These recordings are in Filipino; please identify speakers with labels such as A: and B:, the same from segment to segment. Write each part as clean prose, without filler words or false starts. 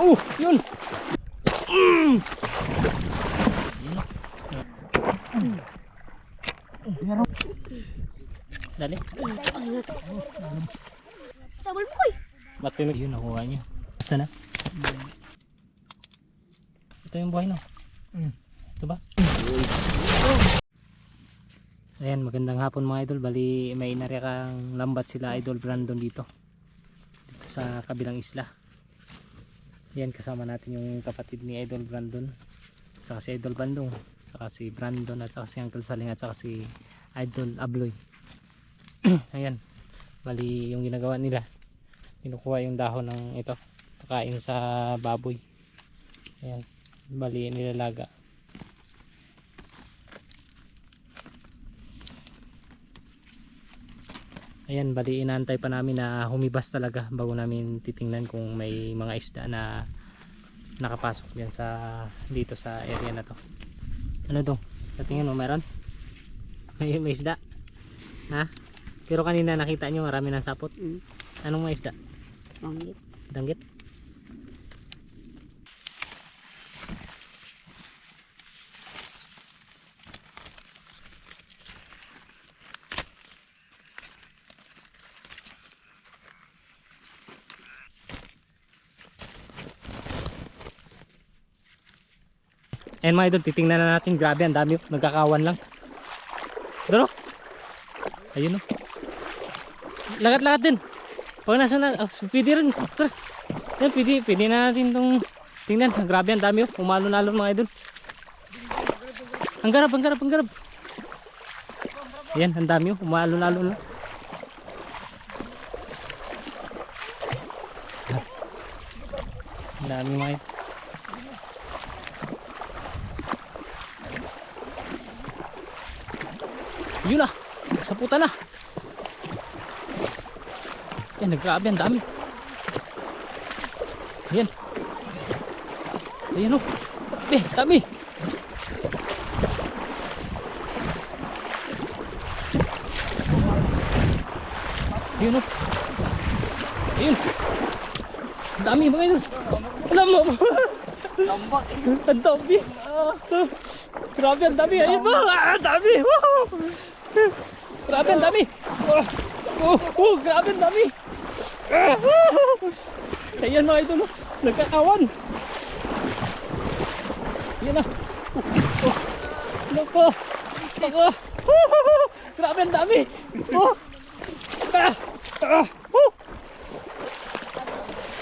A: Yun. Dali.
B: Tabal mo koy.
A: Matinog yun, nakuha niya. Basta na. Ito yung buhay, no? Ito ba? Ayan, magandang hapon mga idol. Bali, may inarekang lambat sila Idol Brandon dito sa kabilang isla. Ayan, kasama natin yung kapatid ni Idol Brandon, saka si Idol Bandong, saka si Brandon, at saka si Uncle Saling, at saka si Idol Abloy. Ayan, bali yung ginagawa nila, kinukuha yung dahon ng ito, pakain sa baboy. Ayan, bali nilalaga. Ayan, bali inaantay pa namin na humibas talaga bago namin titingnan kung may mga isda na nakapasok diyan sa dito sa area na to. Ano to? Sa tingin mo meron? May isda? Ha? Pero kanina nakita nyo marami ng sapot. Anong mga isda?
B: Danggit.
A: Danggit? Ayan mga idol, titingnan na natin. Grabe, ang dami, nagkakawan lang. Daro. Ayun o. Lagat-lagat din. Pag nasa na, pwede rin. Tara. Yan, pwede na natin itong tingnan. Grabe, ang dami o. Umalo-nalo mga idol. Ang garap. Ayan, ang dami o. Umalo-nalo. Ang dami mga idol. Yun na, saputan na. Yan, grabe, ang dami. Yan. Ayan o. Dami. Ayan o. Ayan. Ang dami mga idol. Alam mo.
B: Lambak.
A: Ang dami. Grabe, ang dami. Ayan ba? Ang dami. Wow. Grabe, ang dami. Grabe, ang dami. Ayan mga idol, nagkakawan. Ayan na. Nako. Grabe, ang dami.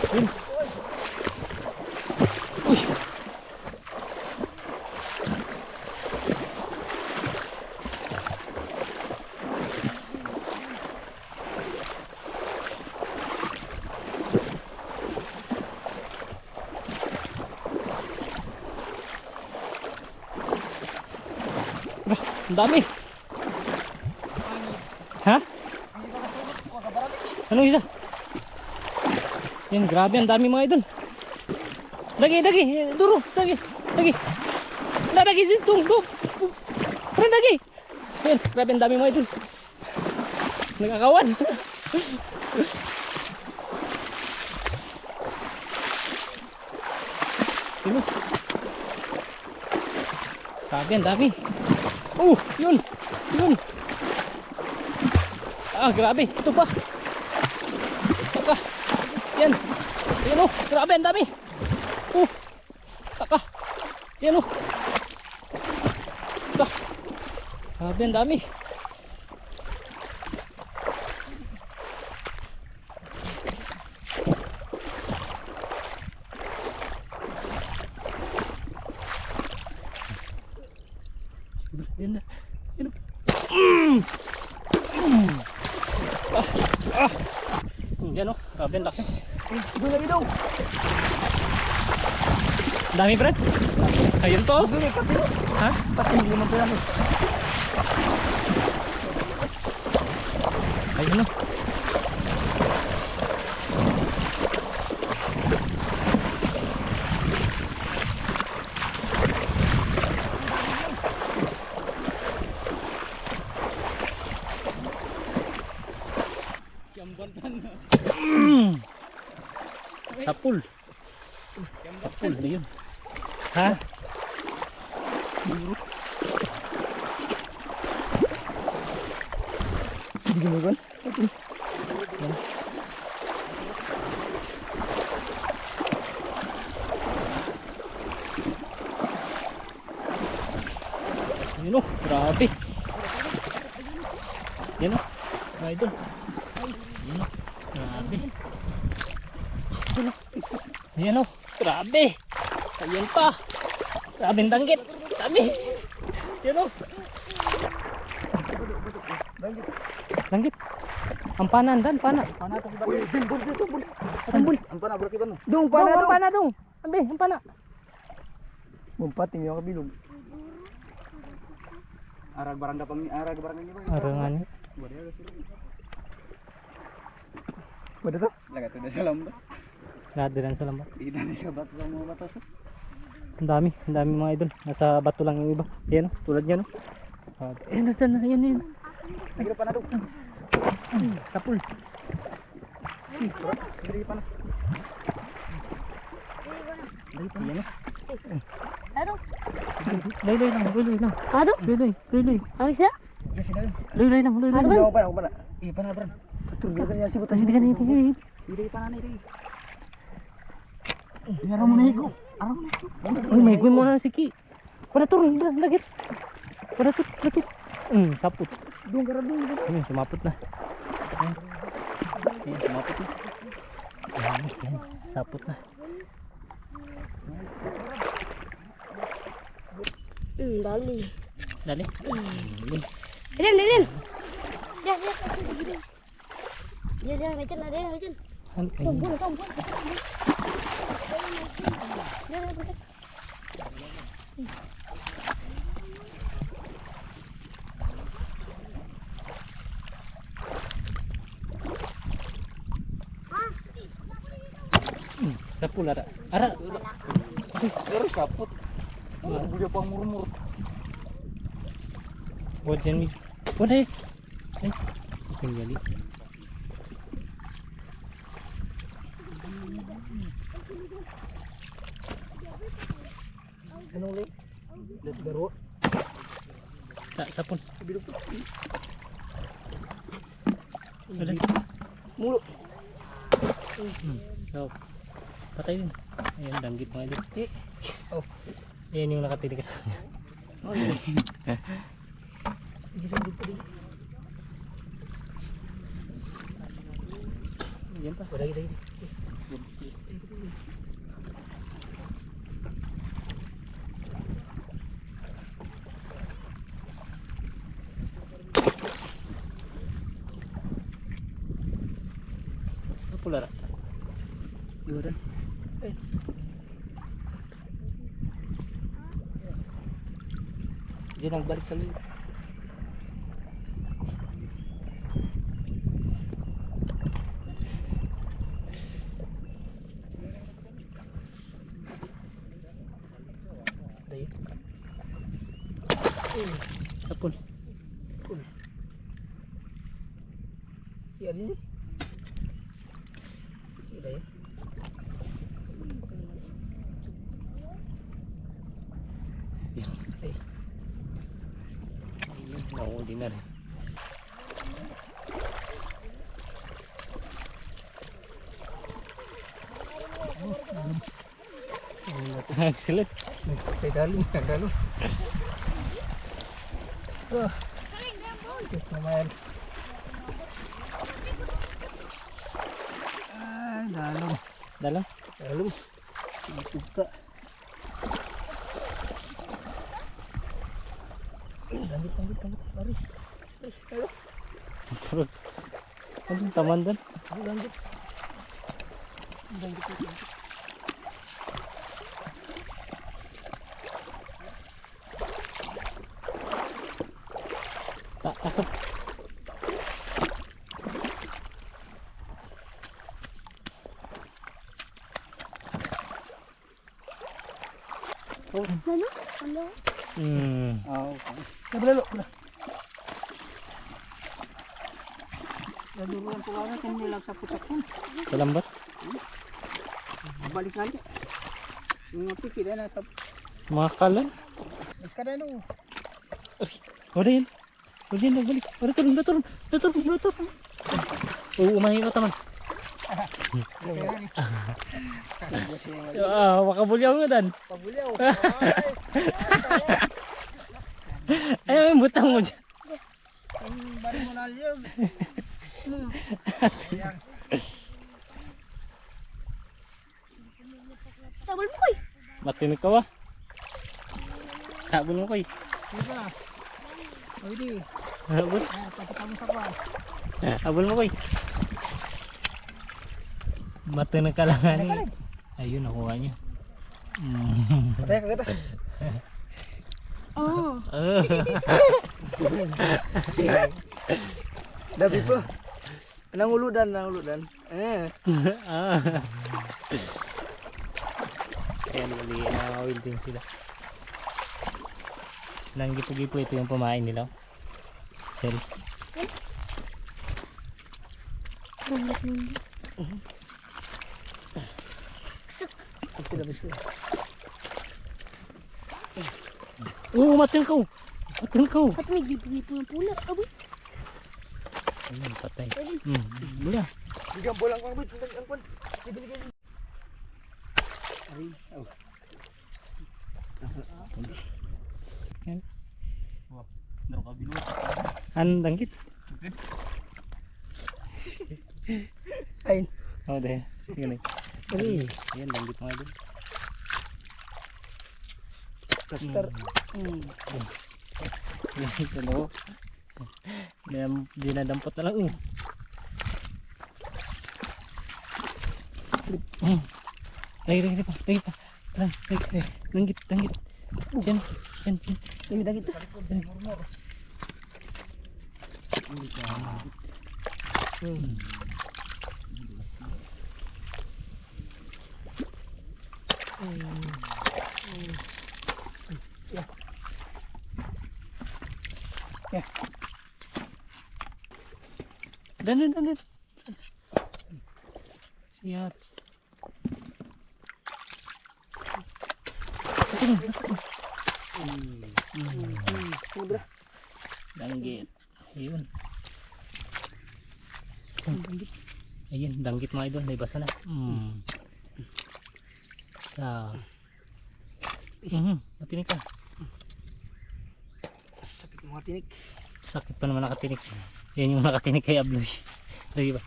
A: Ayan. Uy. Ang dami. Ha? Anong isa? Yan, grabe, ang dami mga idol. Dagi. Duro, dagi. Dagi, tung. Parang dagi. Yan, grabe, ang dami mga idol. Nagkakawan. Sino? Grabe, ang dami. Yun. Grabe, ito pa. Yan. Yan o, grabe, ang dami. Yan o. Grabe, ang dami. Yan na. Yan o, grabe, ang laki.
B: Dito.
A: Dami, Brad. Ayun po. Ha?
B: Pating limang piraso.
A: Ayun o. Sapul. Sapul ba yun? Ha?
B: Hindi gumagawin.
A: Yan. Yun o, grabe. Yan o, mga idol. Yan o, grabe. Yan o, grabe. Ayan pa. Grabing danggit. Dami. Yan o. Danggit. Ang panan dan, pana.
B: Pana to ba? Tumbol. Ang pana berarti ban. Dong
A: Pana, ang pana dong. Abe, ang pana.
B: Mumpating yung kabilog. Arag barang niyo ba?
A: Arangan.
B: Pada to? Laga to sa lamba.
A: Nadiran sa lambat.
B: Ida ni sa bato mo batas.
A: Ang dami mga idol. Nasa bato lang yung iba. Yan o, tulad yan o. Ayan na, yan.
B: Nagiro pana to.
A: Tapul.
B: Hindi pana.
A: Yan o.
C: Ano?
A: Loy lang.
C: Ano?
A: Loy.
C: Ano siya?
B: Kasi na.
A: Loy lang.
B: Ano ba? Ako pana. Pana bran. Turbi ka niya si butas.
A: Hindi ka.
B: Hindi pana ni ri. Yan mo nahigo. Araw na.
A: Uy, may gawin mo na si Ki. Pada turun, lagit. Pada tukit. Saput.
B: Dong garabing.
A: Sumapot na. Sumapot na. Ayan, sapot na.
C: Dali.
A: Dali.
C: Din. Dia, macam ada. Tumbul. Dia, macam.
A: Sapul ara.
B: Pero sapot. Buya pang murmur.
A: Buat yan. Buat eh. Tinggali.
B: Ano ulit? Let's garo.
A: Tak, sapul.
B: Bilog to.
A: Dali.
B: Mulo.
A: So, patay din. Ayan, danggit mga idol.
B: Oh.
A: Ayan yung nakatinig sa kanya.
B: Oh, iya. Sige sundot pa din.
A: Ayan pa.
B: Wala kita.
A: Sapul ara.
B: Gura. Dia nak balik sali. Dai.
A: Sapul.
B: Ya ini. Dai.
A: Ayan.
B: Ay.
A: Nahuli na rin. Excellent.
B: Kay dalim. Oh. Lumayan. Ay, dalam.
A: Dalam.
B: Buka. Lanjut. Baris. Ayo.
A: Turun. Anong taman doon?
B: Lanjut.
A: Takot.
C: Ano?
B: Okay. Nabalalo. Naduruan po kami kung nilag sa putak ko.
A: Sa lambat.
B: Balik nga. Yung tiki na nasa.
A: Mga kalan.
B: Mas ka na no.
A: Wala yan. Wala yan, balik. Wala turun. Oo, umahin ka taman. Makabulyaw mo dan.
B: Pabulyaw.
A: Ayaw yung butang mo dyan.
B: Ang bari mo na yun. Ayan.
C: Tabal mo koy.
A: Matinig ka ba? Habol mo koy.
B: Sige ba? Pwede.
A: Habol.
B: Pagkita mo sa pa.
A: Habol mo koy. Matinig ka lang ani. Ayun, nakuha niya.
B: Patay ka gata.
C: Oo.
B: Dabi po. Nanguludan.
A: Ayan, bali, wilding sila. Nang gipo-gipo ito yung pamain nila. Cells. Oo, matingkaw.
C: At may gipo-gipo ng pula. Aboy.
A: Ayun, patay. Bula.
B: Bigyan bolang kang bit. Ang kwan. Ay, oh.
A: Yan. An danggit.
B: Ayun.
A: Oh, deh. Gini.
B: Ay.
A: Yan, danggit mga idol.
B: Plaster.
A: Yan, ito no. Dinadampot na lang. Lagi pa. Danggit. Yan.
B: Ini dah gitu. Ya.
A: Dan. Siap. Danggit. Ayun. Ayun, danggit mga idol, may basa na. Matinik ka.
B: Sakit mga tinik.
A: Sakit pa naman nakatinik. Yan yung nakatinik kay Abloy. Lagi ba?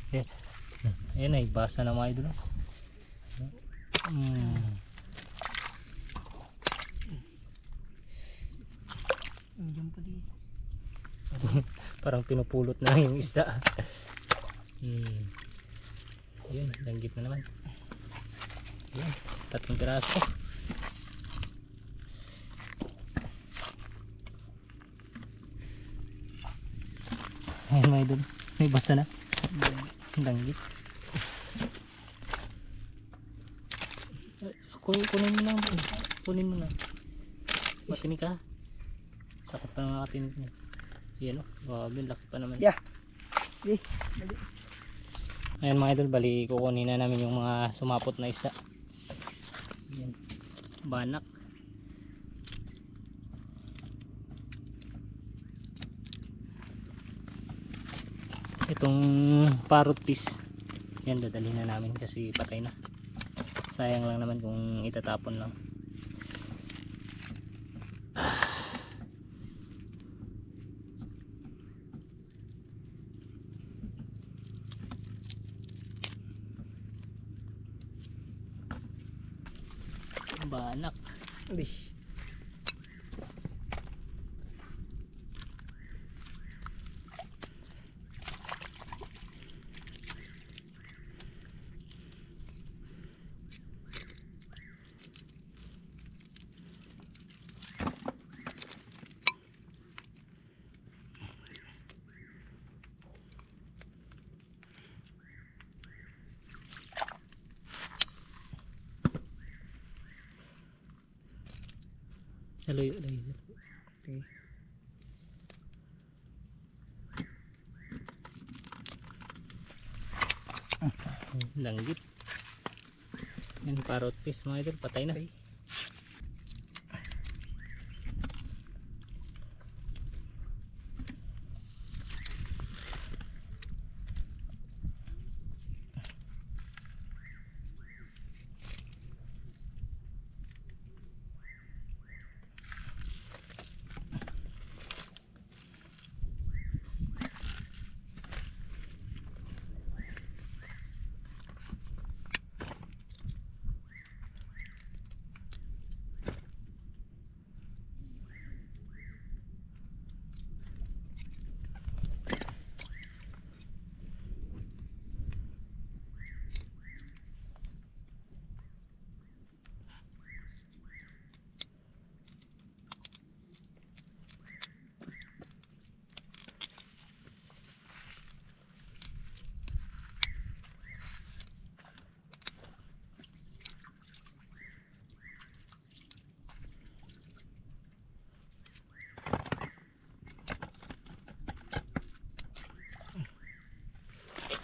A: Ayan ay, basa na mga idol.
B: Diyan pa di.
A: Parang pinupulot na lang yung isda. Ayun, danggit na naman. Ayun, 3 piraso. Ayun mga idol, may basa na. Danggit. Kunin mo lang. Kunin mo lang. Matinig ka. Sakit pa naman nakatinig niya. Yan o, grabe, laki pa naman.
B: Yeah.
A: Ayan mga idol, bali kukunin na namin yung mga sumapot na isda. Yan, banak. Itong parrot fish, yan dadalhin na namin kasi patay na. Sayang lang naman kung itatapon lang. Banak.
B: Uy.
A: Layo.
B: Okay.
A: Langgit. Yan, parrot fish mga idol, patay na.
B: Okay.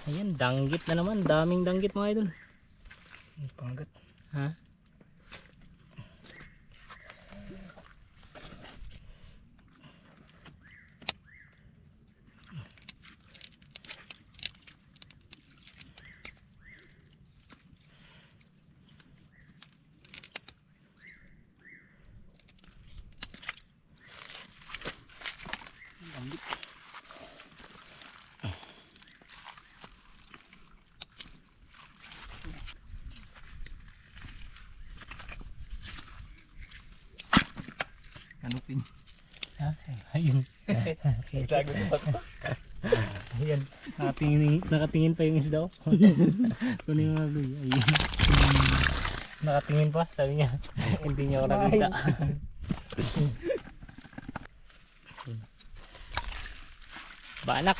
A: Ayan, danggit na naman. Daming danggit mga idol.
B: Panggat.
A: Ha?
B: Hanupin.
A: Ha? Ayun.
B: Itago mo pa.
A: Ayan. Nakatingin pa yung isda. Kunin mo mga Bluy. Ayun. Nakatingin pa. Sabi niya. Hindi niya ako nakita. Banak.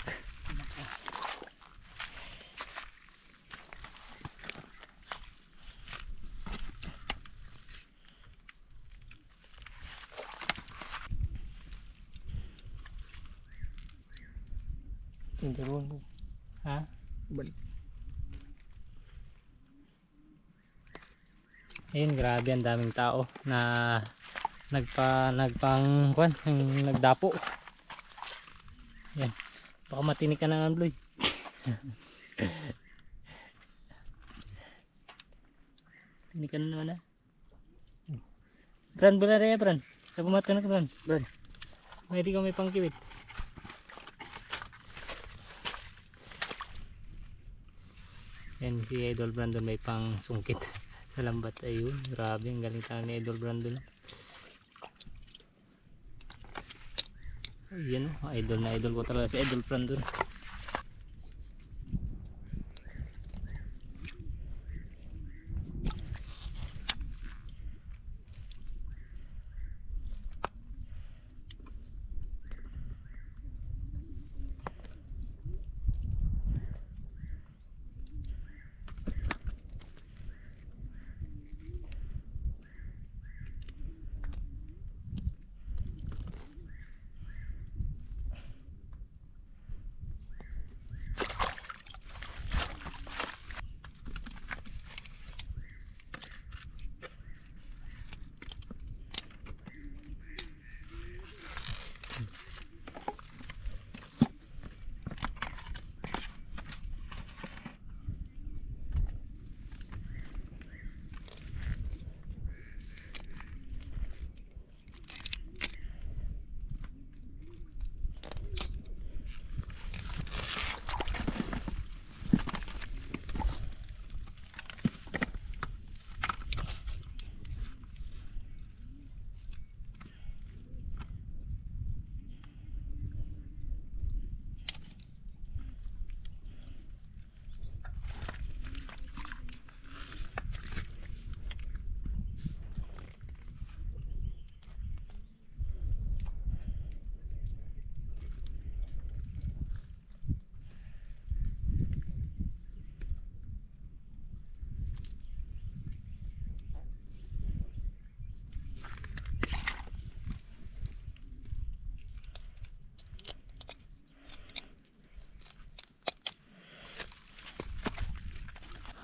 B: Tinturuan ko.
A: Ha?
B: Balik.
A: Ayun, grabe ang daming tao na nagpang kwan, nagdapo. Yan. Baka matinik ka na ng Bluy. Tinik ka na naman ah. Bran, bula rin Bran. Sa bumatan ka Bran.
B: Bran.
A: May di ka may pangkiwit. Yan si Idol Brandon may pang sungkit sa lambat. Ayun, grabe ang galing talaga ni Idol Brandon. Ayan, idol na idol ko talaga si Idol Brandon.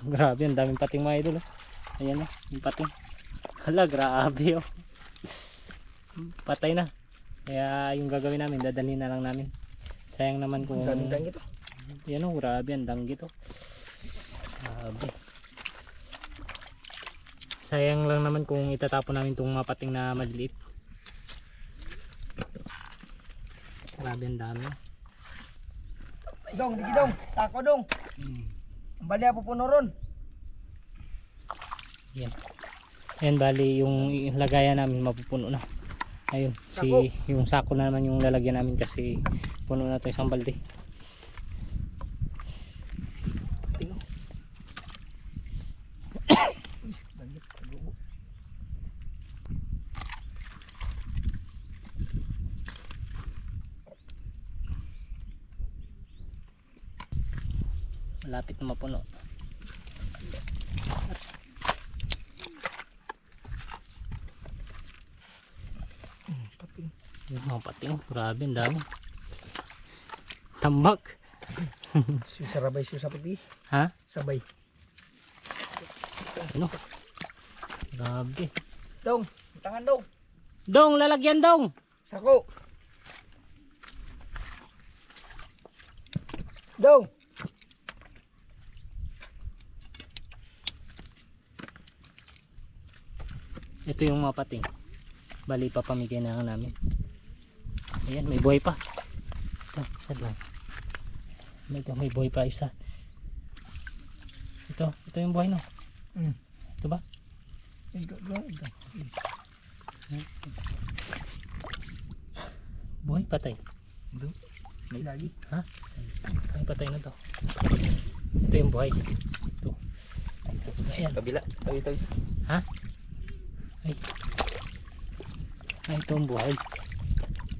A: Grabe, ang daming pating mga idol. Oh. Ayan oh, yung pating. Hala, grabe oh. Patay na. Kaya yung gagawin namin, dadalhin na lang namin. Sayang naman kung...
B: Daming dang ito.
A: Yan oh, grabe ang danggit oh. Grabe. Sayang lang naman kung itatapon namin itong mga pating na maliliit. Grabe ang dami.
B: Dong, digi dong. Sako dong. Ang bali po puno ron.
A: Yan. Yan bali yung lagayan namin mapupuno na. Ayun,
B: Sako.
A: yung sako na naman yung lalagyan namin kasi puno na 'to isang balde.
B: Tingnan. Dangit. Gubo.
A: Malapit na mapuno.
B: Pating.
A: Yung mga pating, grabe ang dami. Tambak.
B: Siya sarabay siya sa puti.
A: Ha?
B: Sabay.
A: Ano? Grabe.
B: Dong, tangan dong.
A: Dong, lalagyan dong.
B: Sako. Dong.
A: Ito yung mga pating. Bali papamigay na lang namin. Ayan, may buhay pa. Ito, isa lang. May buhay pa isa. Ito yung buhay no. Ito ba?
B: Ito.
A: Buhay patay.
B: Ito. May lagi.
A: Ha? Ay patay na to. Ito yung buhay. Ito. Ayan.
B: Kabila. Ito isa.
A: Ha? Ay, ito ang buhay.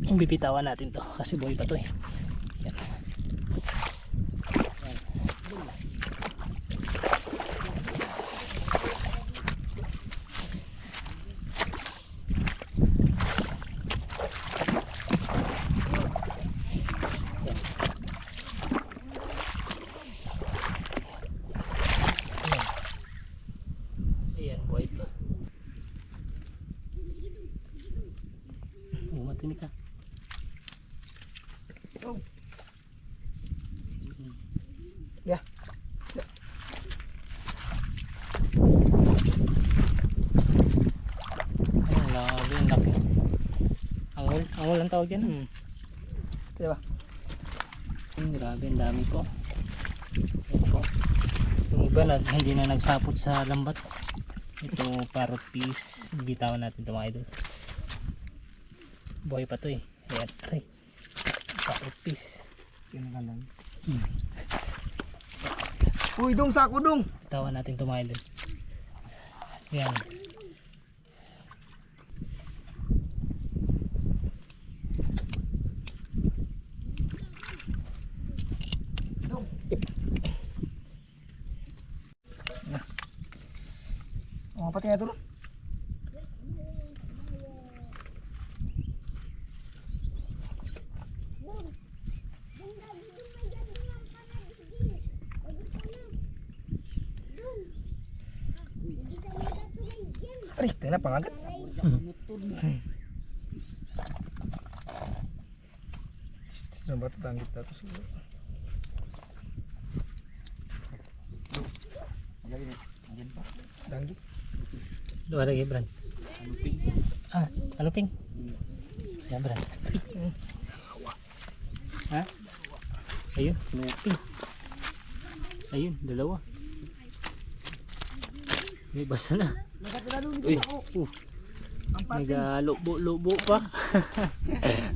A: Yung bibitawan natin to kasi buhay pa to eh. Yan. Yan. Ayan, buhay pa. Matinig ka.
B: Oh. Yeah.
A: Ayun, labi, ang laki. Angol ang tawag dyan.
B: Diba?
A: Grabe, ang dami po. Ayan po. Yung iba hindi na nagsapot sa lambat. Ito parrot piece. Bibitawan natin ito mga idol. Buhay pa to eh. Ayan, aray. Parrot piece.
B: Kinakalan. Uy, dong, sako dong.
A: Bitawan natin ito mga idol. Ayan.
B: Mga pati nga ito ron. Aray, ito na pangagat. Saan ba ito tanggit na ito siguro? Tanggit.
A: Dua lagi Bran. Ah, aluping. Ya Bran. Ha? Ayun, aluping. Ayun, dalawa. May basa na. Uy, nagalobo-lobo pa.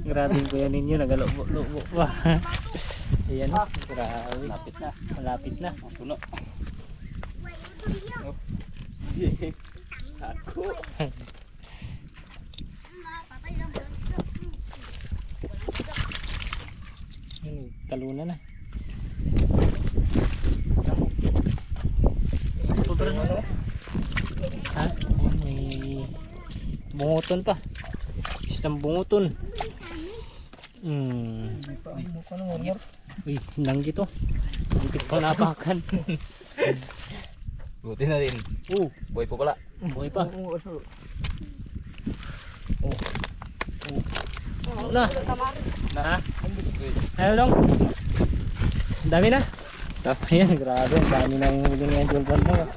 A: Grabe ko yan ninyo, nagalobo-lobo pa. Ayan, grabe. Malapit na. Malapit na. Puno. Ako. Talunan na. Ito ba rin? Ha? Ayan, may bunguton pa. Isang bunguton. Uy, nanggi to. Dikit pa napakan.
B: Buti na rin. Boy po pala.
A: Buhay pa.
B: Oo.
A: Na. Na. Ayaw dong. Ang dami na. Ayan, grabe. Ang dami na yung huli ng Idol Brandon.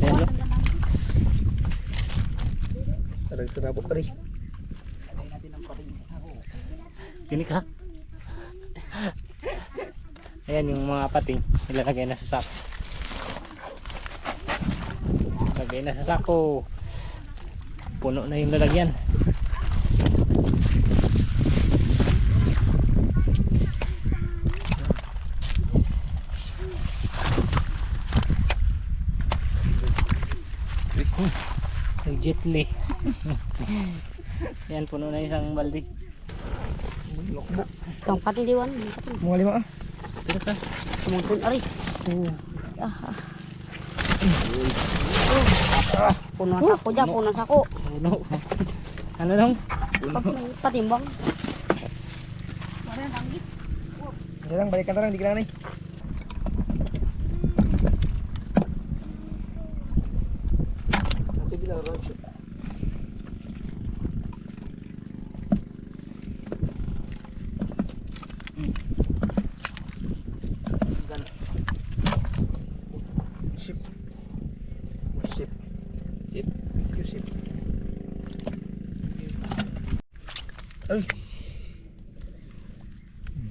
A: Ayan lang.
B: Talagang sarap pa rin.
A: Kini ka. Ayan yung mga pating. Ilalagay na sa sako. Lagay na sa sako. Puno na yung lalagyan. Legitly. Yan, puno na isang balde.
B: Lokbok.
C: Itong pati diwan.
B: Mga lima ah.
A: Pero ka.
C: Sumuntun ari. Puno sa ako dyan, puno sa ako.
A: Puno. Ano dong?
C: Patimbang.
B: Hindi lang, balikan na lang, hindi kailangan eh. Ship. Ship. Ship. Ship. Ay.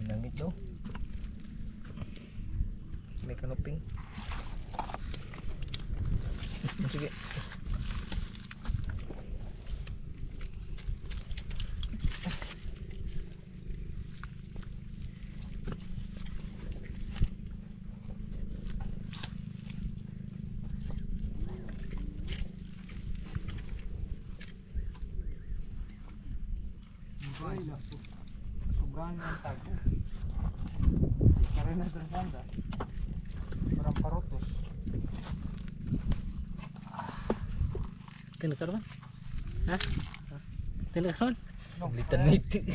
B: Langit daw. May kanoping. Sige. Sobrang ng tago. Karena sa banda. Parang parotos.
A: Tinakaroon? Ha? Tinakaroon?
B: Litan na iti.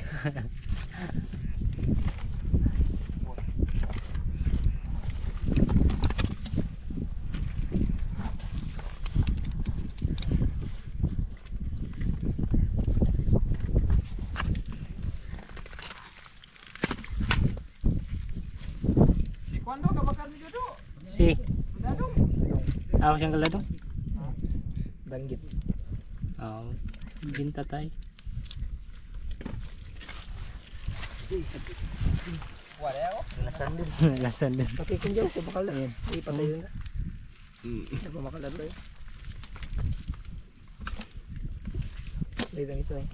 B: Kuando ka bakal ni Dodo?
A: Si.
B: Dadong.
A: Ako siyang kaladong?
B: Danggit.
A: Oo. Ginta tayo.
B: Wala ako. Lasan din.
A: Lasan din.
B: Pakikin dyan, kung bakal na.
A: Ayan.
B: Ipatay yun na. Hindi pa makalat tayo. Dahil lang ito eh.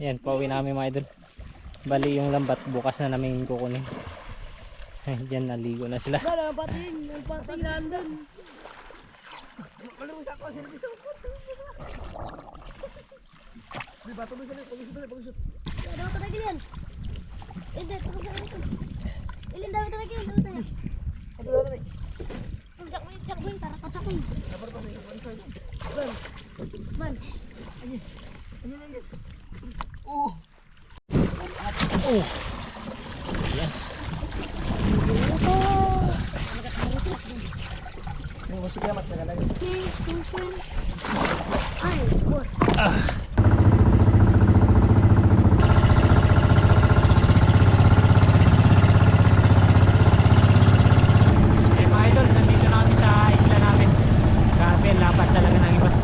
A: Yan, pauwi namin mga idol. Bali yung lambat bukas na namin kukunin. Diyan naligo na sila.
C: Wala, pating nandun.
B: Malusak ako, service ako. Di ba, tuloy pag-usot.
C: Dapat talaga yan. Hindi, tapos na ito. Ilin dapat talaga yan, dapat talaga.
B: Ito dapat eh.
C: Sakboy, tarakas ako.
B: Dapat pa sa one side.
C: Man.
B: Ano. Oh.
A: Oh. Yan.
B: Yung musik amat na lagi.
C: Ay, boy.
A: Mga idol, nandito na kami sa isla namin. Grabe, lapad talaga ng ibas.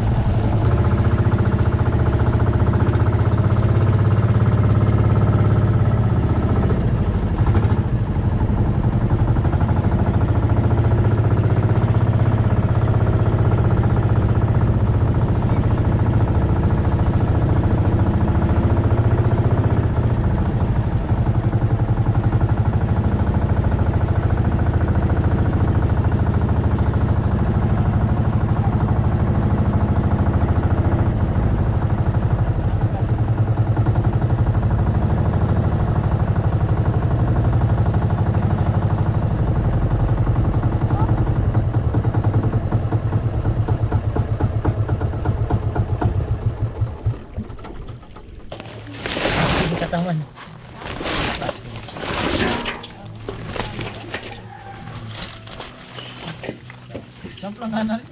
A: Samplang nga na rin.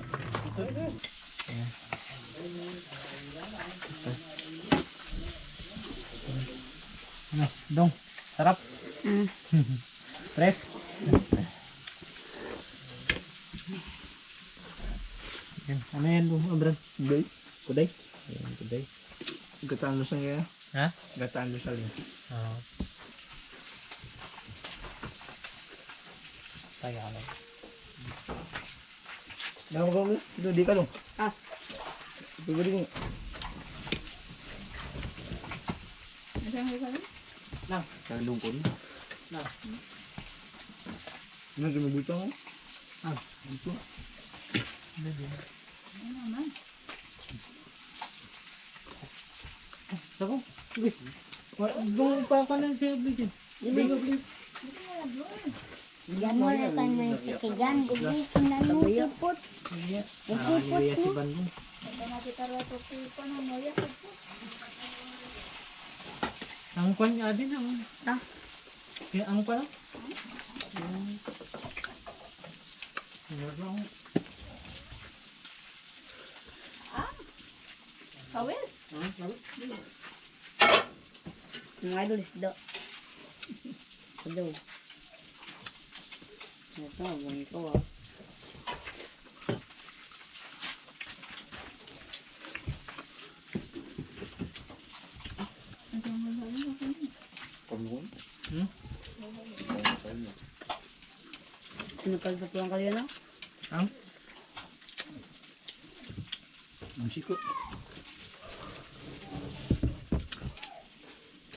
A: Ayan. Ano, dong, sarap. Press. Yan. Ano yan, dong, Abran?
B: Kuday.
A: Kuday. Ayan, kuday.
B: Gataan lusal kaya.
A: Ha?
B: Gataan lusal yun.
A: Oo. Tayo ka lang.
B: Nakam ka mo? Di ka dong.
C: Ah.
B: Pagod ko.
A: Lang.
B: Kalong ko rin.
A: Lang.
B: Ano sa mabuto mo?
A: Ah.
B: Ito.
A: Sako. Uy. Dong pa ka lang siya, Bridget.
C: Yan mo na tayo may sikigan. Gugitin na mo. Ipot.
A: Ah, iya si Bandung. Ang kwan niya din ang.
C: Ah.
A: Kaya ang kwan.
C: Kawil.
A: Sabi?
C: Mga idol isda. Isda. Ito, abang ito ah.
B: Kalong.
A: Hmm?
C: Ano ka sa tuwang kalyo na?
A: Ang?
B: Ang sikot.